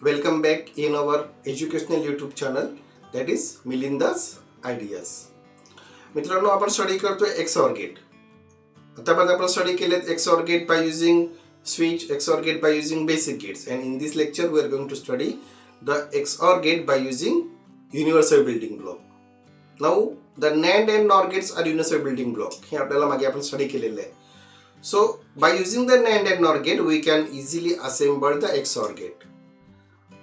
Welcome back in our educational YouTube channel, that is Milinda's Ideas. मित्रांनो, आपण study करतोय XOR gate. आतापर्यंत आपण स्टडी केलेत XOR gate by using switch, XOR gate by using basic gates, and in this lecture we are going to study the XOR gate by using universal building block. Now the NAND and NOR gates are universal building block. हे आपल्याला मागे आपण study केलेले आहे. So by using the NAND and NOR gate we can easily assemble the XOR gate.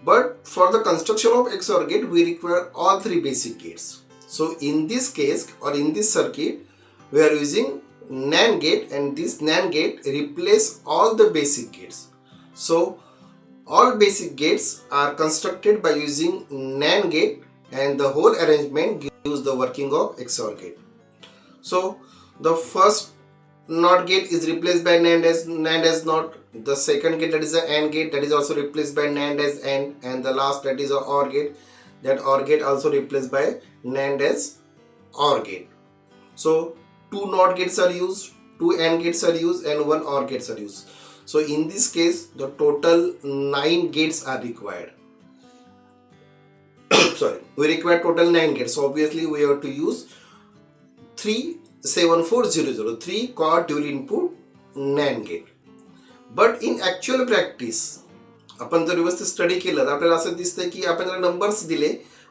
But for the construction of XOR gate we require all three basic gates. So in this case or in this circuit we are using NAND gate, and this NAND gate replace all the basic gates. So all basic gates are constructed by using NAND gate, and the whole arrangement gives the working of XOR gate. So the first NOT gate is replaced by NAND as NOT. The second gate, that is the AND gate, that is also replaced by NAND as AND, and the last, that is a OR gate, that OR gate also replaced by NAND as OR gate. So two NOT gates are used, two AND gates are used, and one OR gates are used. So in this case the total 9 gates are required. Sorry, we require total 9 gates. So obviously we have to use 37400, 3 quad dual input NAND gate. But in actual practice आपण जर व्यवस्थित study केलं तर आपल्याला असं दिसतंय की आपण जर नंबर्स दिले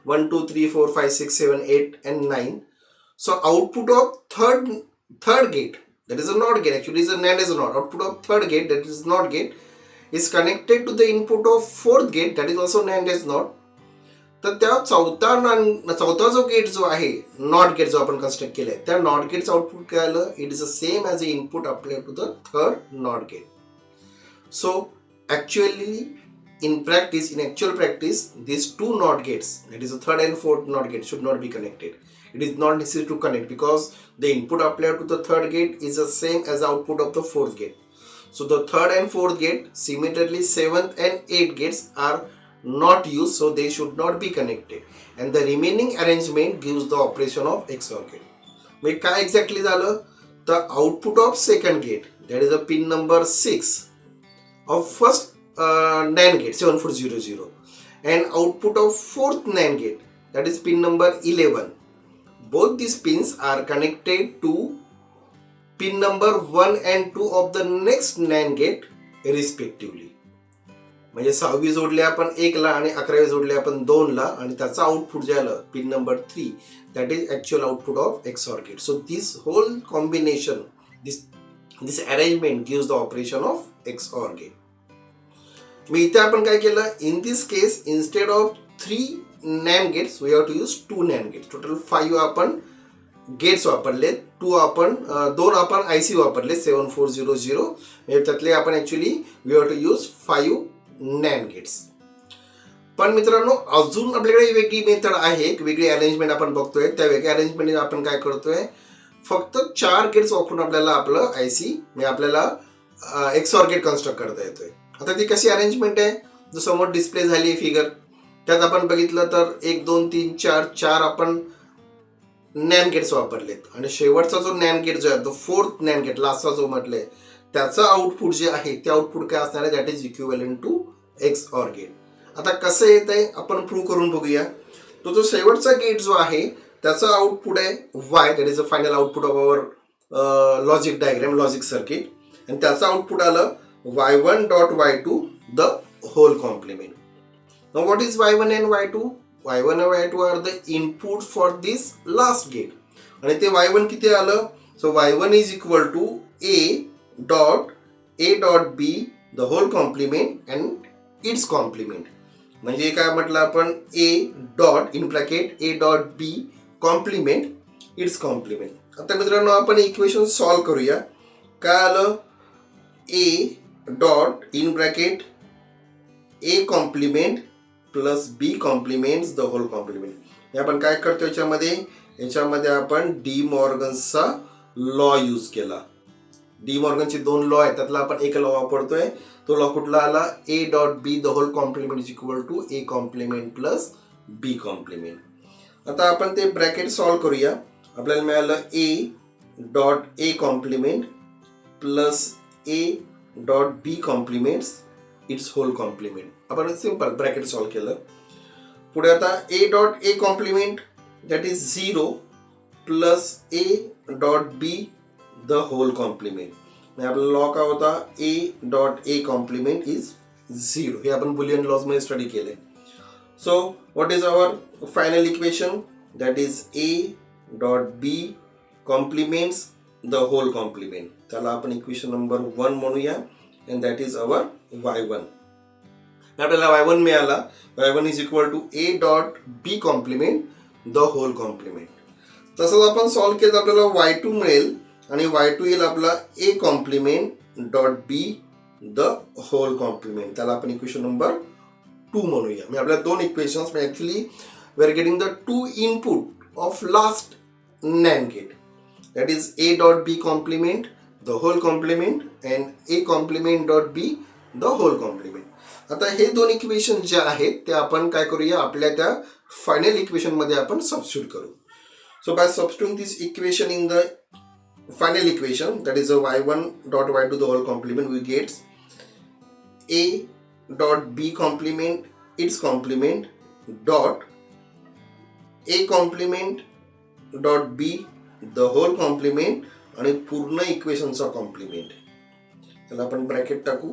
1 2 3 4 5 6 7 8 and 9. So output of third gate, that is a NOT gate, actually is a NAND is a NOT. Output of third gate, that is NOT gate, is connected to the input of fourth gate, that is also NAND is NOT. तर त्या चौथा जो gate जो आहे not gate जो आपण construct केलाय त्या नॉट गेटचं आउटपुट काय आलं, it is the same as a input applied to the third not gate. So actually in actual practice these two NOT gates, that is the third and fourth NOT gate, should not be connected. It is not necessary to connect because the input applied to the third gate is the same as the output of the fourth gate. So the third and fourth gate, similarly 7th and 8th gates are not used, so they should not be connected, and the remaining arrangement gives the operation of XOR gate. म्हणजे काय exactly झालं, the output of second gate, that is a pin number 6 of first NAND gate 7400, and output of fourth NAND gate, that is pin number 11. Both these pins are connected to pin number 1 and 2 of the next NAND gate respectively. म्हणजे 6वी जोडले आपण 1 ला आणि 11वी जोडले आपण 2 ला, आणि त्याचा आउटपुट जे आलं pin number 3, that is actual output of XOR gate. So this whole combination, this arrangement gives the operation of XOR gate. मी इथे आपण काय केलं, in this case instead of 3 NAND gates we have to use 2 NAND gates. Total 5 आपण gates वापरले, 2 आपण IC वापरले 7400, म्हणजे त्यातले आपण actually we have to use 5 NAND gates. पण मित्रांनो अजून आपल्याकडे वेगळी मेथड आहे, एक वेगळी अरेंजमेंट आपण बघतोय. त्या वेगळ्या अरेंजमेंट आपण काय करतोय, फक्त 4 गेट्स वापरून आपल्याला आपलं IC म्हणजे आपल्याला XOR गेट कन्स्ट्रक्ट करता येतोय. आता ती कशी अरेंजमेंट आहे, जो समोर डिस्प्ले झाली फिगर, त्यात आपण बघितलं तर 1 2 3 4 आपण NAND गेट्स वापरलेत, आणि शेवटचा जो NAND गेट जो आहे तो फोर्थ NAND गेट लास्टचा जो म्हटलंय त्याचं आउटपुट जे आहे ते आउटपुट काय असणार आहे, that is equivalent to XOR gate. आता कसं येत आहे आपण प्रूव्ह करून बघूया. तो जो शेवटचा गेट जो आहे त्याचं आउटपुट आहे Y, that is a final output of our logic diagram, logic circuit, आणि त्याचं आउटपुट आलं y1 dot y2 the whole complement. Now what is y1 and y2? y1 and y2 are the input for this last gate, आणि ते y1 किती आलं, so y1 is equal to a dot b the whole complement and its complement. म्हणजे काय म्हटलं आपण, a dot in bracket a dot b complement its complement. आता मित्रांनो आपण इक्वेशन सॉल्व करूया. काय आलं, a dot in bracket a complement plus b complements the whole complement. हे आपण काय करतो, याच्यामध्ये आपण डी मॉर्गनचा लॉ यूज केला. डी मॉर्गनचे 2 लॉ आहेत, त्यातला आपण एक लॉ वापरतोय. तो लॉ कुठला आला, a dot b the whole complement is equal to a complement plus b complement. आता आपण ते ब्रॅकेट सॉल्व करूया. आपल्याला मिळालं a dot a complement plus a dot b complements its whole complement. आपण सिंपल ब्रॅकेट सॉल्व्ह केलं. पुढे आता A dot A complement that is 0 plus A dot B the whole complement. आपला लॉ काय होता, A dot A complement is 0. हे आपण Boolean laws मध्ये स्टडी केले. So what is our final equation, that is A dot B complements the whole complement. त्याला आपण equation number 1 म्हणूया and that is our y1. आपल्याला y1 मिळाला. y1 is equal to A dot B complement the whole complement. तसंच आपण solve केलं तर आपल्याला y2 मिळेल आणि y2 येईल आपला A complement dot B the whole complement. त्याला आपण इक्वेशन नंबर 2 म्हणूया. म्हणजे आपल्या दोन equations actually we are getting the 2 input of last NAND gate. That is a dot b complement the whole complement and a complement dot b the whole complement. आता हे दोन equation जे आहेत ते आपण काय करूया, आपल्या त्या फायनल इक्वेशन मध्ये आपण सबस्टिट्यूट करू. So by substituting this equation in the final equation, that is a y1 dot y2 the whole complement, we gets a dot b complement its complement dot a complement dot b the whole complement आणि पूर्ण इक्वेशनचा complement. त्याला आपण bracket टाकू.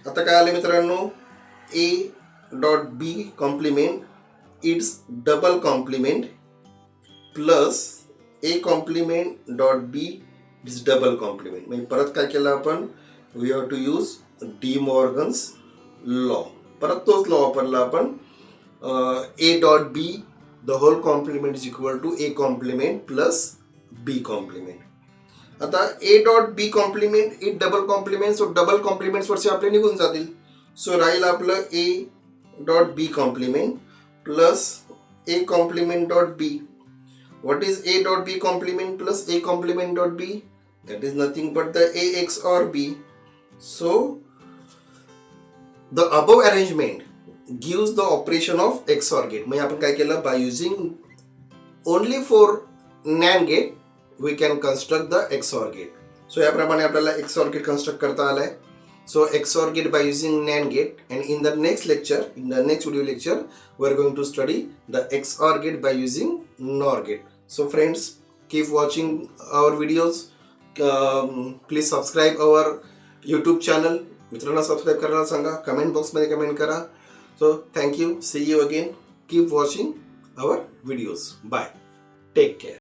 आता काय आले मित्रांनो, A dot B complement its double complement plus A complement dot B its double complement. म्हणजे परत काय केलं आपण, we have to use De Morgan's law. परत तोच लॉ वापरला आपण. A dot B the whole complement is equal to a complement plus b complement. आता a dot b complement it double complement, so double complements वरचे आपले निघून जातील. So राहील आपलं a dot b complement plus a complement dot b. What is a dot b complement plus a complement dot b? That is nothing but the a XOR b. So the above arrangement gives the operation of XOR gate. म्हणजे आपण काय केलं, by using only for NAND gate we can construct the XOR gate. So याप्रमाणे आपल्याला XOR gate construct करता आलाय. So XOR gate by using NAND gate, and in the next lecture, in the next video lecture, we are going to study the XOR gate by using NOR gate. So friends, keep watching our videos. Please subscribe our YouTube channel. मित्रांना subscribe करायला सांगा, comment बॉक्समध्ये comment करा. So thank you. See you again. Keep watching our videos. Bye. Take care.